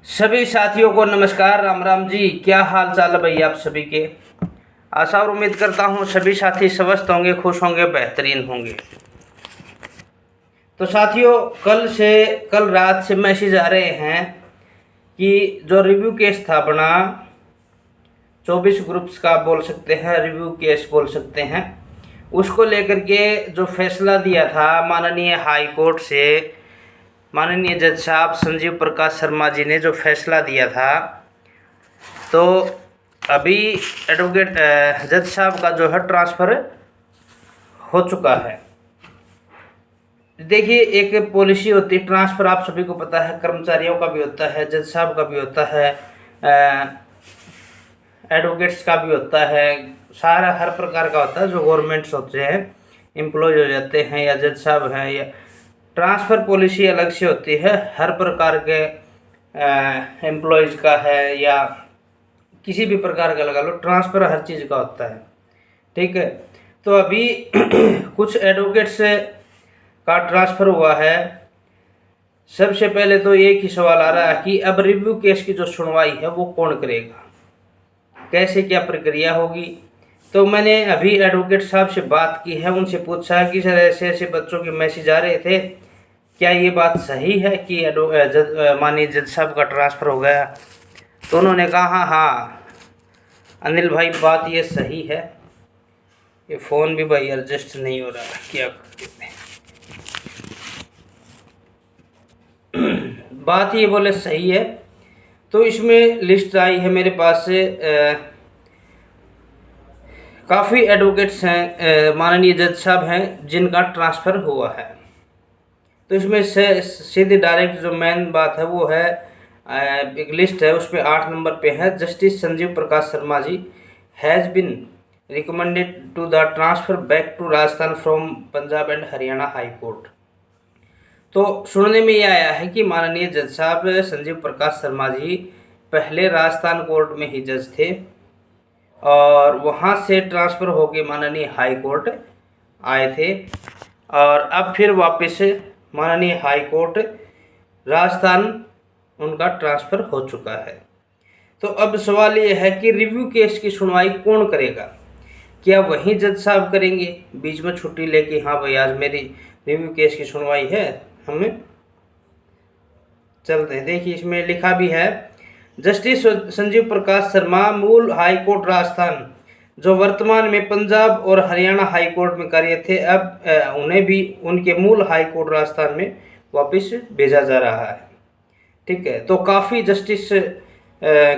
सभी साथियों को नमस्कार। राम राम जी। क्या हाल चाल है भाई आप सभी के। आशा और उम्मीद करता हूँ सभी साथी स्वस्थ होंगे, खुश होंगे, बेहतरीन होंगे। तो साथियों, कल रात से मैसेज आ रहे हैं कि जो रिव्यू केस था अपना 24 ग्रुप्स का बोल सकते हैं, रिव्यू केस बोल सकते हैं, उसको लेकर के जो फैसला दिया था माननीय हाई कोर्ट से, माननीय जज साहब संजीव प्रकाश शर्मा जी ने जो फैसला दिया था, तो अभी एडवोकेट जज साहब का जो है ट्रांसफ़र हो चुका है। देखिए, एक पॉलिसी होती है ट्रांसफ़र, आप सभी को पता है, कर्मचारियों का भी होता है, जज साहब का भी होता है, एडवोकेट्स का भी होता है, सारा हर प्रकार का होता है। जो गवर्नमेंट्स होते हैं, एम्प्लॉय हो जाते हैं या जज साहब हैं, या ट्रांसफ़र पॉलिसी अलग से होती है। हर प्रकार के एम्प्लॉयज़ का है या किसी भी प्रकार का लगा लो, ट्रांसफ़र हर चीज़ का होता है। ठीक है, तो अभी कुछ एडवोकेट्स का ट्रांसफ़र हुआ है। सबसे पहले तो एक ही सवाल आ रहा है कि अब रिव्यू केस की जो सुनवाई है वो कौन करेगा, कैसे क्या प्रक्रिया होगी। तो मैंने अभी एडवोकेट साहब से बात की है, उनसे पूछा है कि सर ऐसे ऐसे बच्चों के मैसेज आ रहे थे, क्या ये बात सही है कि माननीय जज साहब का ट्रांसफ़र हो गया। तो उन्होंने कहा हाँ अनिल भाई, बात ये सही है। ये फ़ोन भी भाई एडजस्ट नहीं हो रहा, क्या कहते हैं। बात ये बोले सही है। तो इसमें लिस्ट आई है मेरे पास से, काफ़ी एडवोकेट्स हैं, माननीय जज साहब हैं जिनका ट्रांसफ़र हुआ है। तो इसमें से सीधे डायरेक्ट जो मेन बात है वो है, एक लिस्ट है, उसमें 8 नंबर पे है, justice Sanjeev Prakash Sharma ji has been recommended to the transfer back to Rajasthan from Punjab and Haryana high court. तो सुनने में ये आया है कि माननीय जज साहब संजीव प्रकाश शर्मा जी पहले राजस्थान कोर्ट में ही जज थे और वहाँ से ट्रांसफ़र होके माननीय हाई कोर्ट आए थे, और अब फिर वापस माननीय हाई कोर्ट राजस्थान उनका ट्रांसफ़र हो चुका है। तो अब सवाल ये है कि रिव्यू केस की सुनवाई कौन करेगा। क्या वही जज साहब करेंगे बीच में छुट्टी लेके, हाँ भाई आज मेरी रिव्यू केस की सुनवाई है, हमें चलते हैं। देखिए, इसमें लिखा भी है, जस्टिस संजीव प्रकाश शर्मा मूल हाई कोर्ट राजस्थान, जो वर्तमान में पंजाब और हरियाणा हाई कोर्ट में कार्यरत थे, अब उन्हें भी उनके मूल हाई कोर्ट राजस्थान में वापस भेजा जा रहा है। ठीक है, तो काफ़ी जस्टिस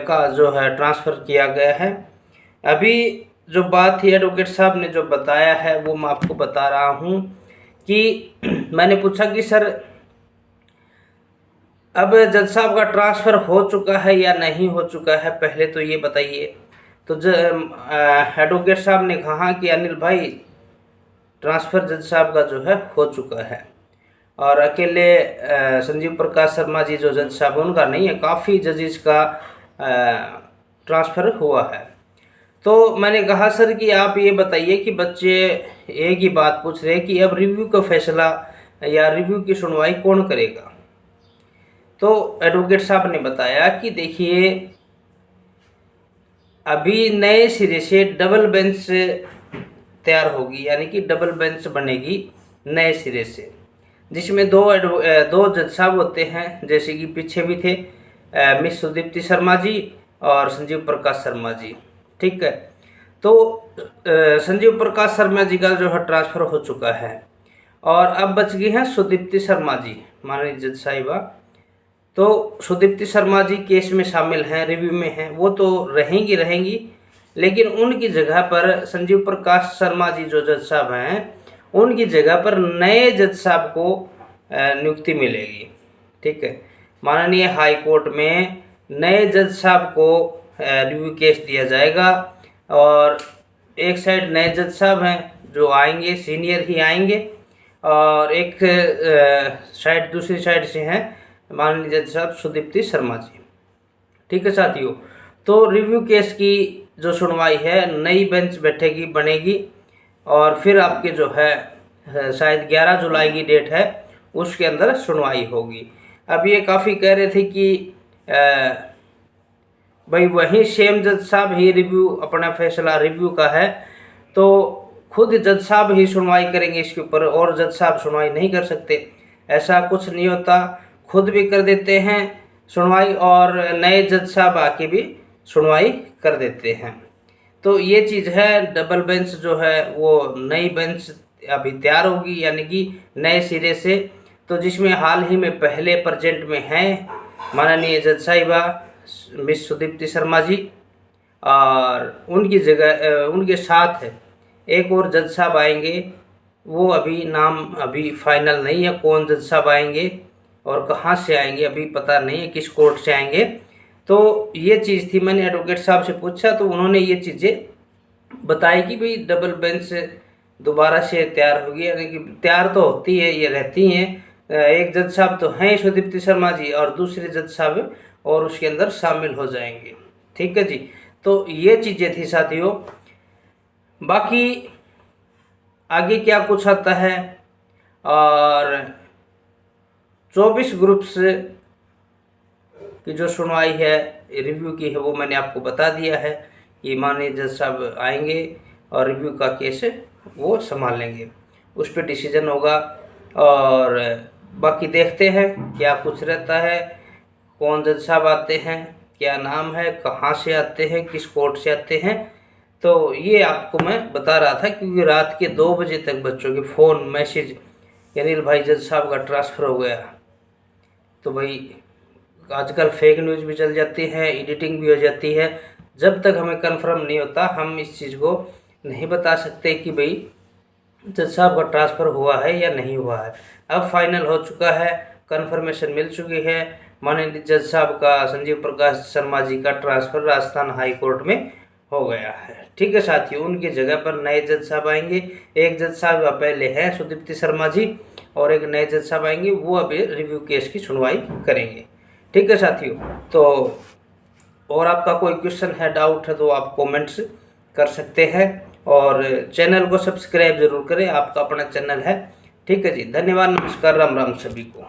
का जो है ट्रांसफ़र किया गया है। अभी जो बात थी एडवोकेट साहब ने जो बताया है वो मैं आपको बता रहा हूँ कि मैंने पूछा कि सर अब जज साहब का ट्रांसफ़र हो चुका है या नहीं हो चुका है, पहले तो ये बताइए। तो एडवोकेट साहब ने कहा कि अनिल भाई, ट्रांसफ़र जज साहब का जो है हो चुका है, और अकेले संजीव प्रकाश शर्मा जी जो जज साहब उनका नहीं है, काफ़ी जजेस का ट्रांसफ़र हुआ है। तो मैंने कहा सर कि आप ये बताइए कि बच्चे एक ही बात पूछ रहे हैं कि अब रिव्यू का फैसला या रिव्यू की सुनवाई कौन करेगा। तो एडवोकेट साहब ने बताया कि देखिए, अभी नए सिरे से डबल बेंच तैयार होगी, यानी कि डबल बेंच बनेगी नए सिरे से, जिसमें दो जज साहब होते हैं, जैसे कि पीछे भी थे मिस सुदीप्ति शर्मा जी और संजीव प्रकाश शर्मा जी। ठीक है, तो संजीव प्रकाश शर्मा जी का जो है ट्रांसफ़र हो चुका है और अब बच गई हैं सुदीप्ति शर्मा जी, माननीय जज साहिबा। तो सुदीप्ति शर्मा जी केस में शामिल हैं, रिव्यू में हैं, वो तो रहेंगी, लेकिन उनकी जगह पर संजीव प्रकाश शर्मा जी जो जज साहब हैं, उनकी जगह पर नए जज साहब को नियुक्ति मिलेगी। ठीक है, माननीय हाई कोर्ट में नए जज साहब को रिव्यू केस दिया जाएगा, और एक साइड नए जज साहब हैं जो आएंगे, सीनियर ही आएंगे, और एक साइड दूसरी साइड से हैं माननीय जज साहब सुदीप्ति शर्मा जी। ठीक है साथियों, तो रिव्यू केस की जो सुनवाई है नई बेंच बैठेगी, बनेगी, और फिर आपके जो है शायद 11 जुलाई की डेट है, उसके अंदर सुनवाई होगी। अब ये काफ़ी कह रहे थे कि भाई वही सेम जज साहब ही रिव्यू अपना फैसला रिव्यू का है, तो खुद जज साहब ही सुनवाई करेंगे इसके ऊपर, और जज साहब सुनवाई नहीं कर सकते, ऐसा कुछ नहीं होता। खुद भी कर देते हैं सुनवाई और नए जज साहब आके भी सुनवाई कर देते हैं। तो ये चीज़ है, डबल बेंच जो है वो नई बेंच अभी तैयार होगी, यानी कि नए सिरे से, तो जिसमें हाल ही में पहले प्रेजेंट में हैं माननीय जज साहिबा मिस सुदीप्ति शर्मा जी, और उनकी जगह उनके साथ एक और जज साहब आएंगे। वो अभी नाम अभी फाइनल नहीं है, कौन जज साहब आएंगे और कहाँ से आएंगे अभी पता नहीं है, किस कोर्ट से आएंगे। तो ये चीज़ थी, मैंने एडवोकेट साहब से पूछा तो उन्होंने ये चीज़ें बताई कि भाई डबल बेंच दोबारा से तैयार होगी, यानी कि तैयार तो होती है, ये रहती हैं। एक जज साहब तो हैं सुदीप्ति शर्मा जी, और दूसरे जज साहब और उसके अंदर शामिल हो जाएंगे। ठीक है जी, तो ये चीज़ें थी साथियों। बाकी आगे क्या कुछ आता है, और 24 ग्रुप्स की जो सुनवाई है रिव्यू की है वो मैंने आपको बता दिया है कि माननीय जज साहब आएंगे और रिव्यू का केस वो संभाल लेंगे, उस पर डिसीजन होगा। और बाकी देखते हैं क्या कुछ रहता है, कौन जज साहब आते हैं, क्या नाम है, कहाँ से आते हैं, किस कोर्ट से आते हैं। तो ये आपको मैं बता रहा था क्योंकि रात के 2 बजे तक बच्चों के फ़ोन मैसेज अनिल भाई जज साहब का ट्रांसफ़र हो गया। तो भाई आजकल फेक न्यूज़ भी चल जाती है, एडिटिंग भी हो जाती है। जब तक हमें कंफर्म नहीं होता हम इस चीज़ को नहीं बता सकते कि भाई जज साहब का ट्रांसफ़र हुआ है या नहीं हुआ है। अब फाइनल हो चुका है, कंफर्मेशन मिल चुकी है, माननीय जज साहब का संजीव प्रकाश शर्मा जी का ट्रांसफ़र राजस्थान हाई कोर्ट में हो गया है। ठीक है साथियों, उनकी जगह पर नए जज साहब आएंगे। एक जज साहब पहले हैं सुदीप्ति शर्मा जी, और एक नए जज साहब आएंगे, वो अभी रिव्यू केस की सुनवाई करेंगे। ठीक है साथियों, तो और आपका कोई क्वेश्चन है, डाउट है तो आप कमेंट्स कर सकते हैं, और चैनल को सब्सक्राइब जरूर करें, आपका अपना चैनल है। ठीक है जी, धन्यवाद, नमस्कार, राम राम सभी को।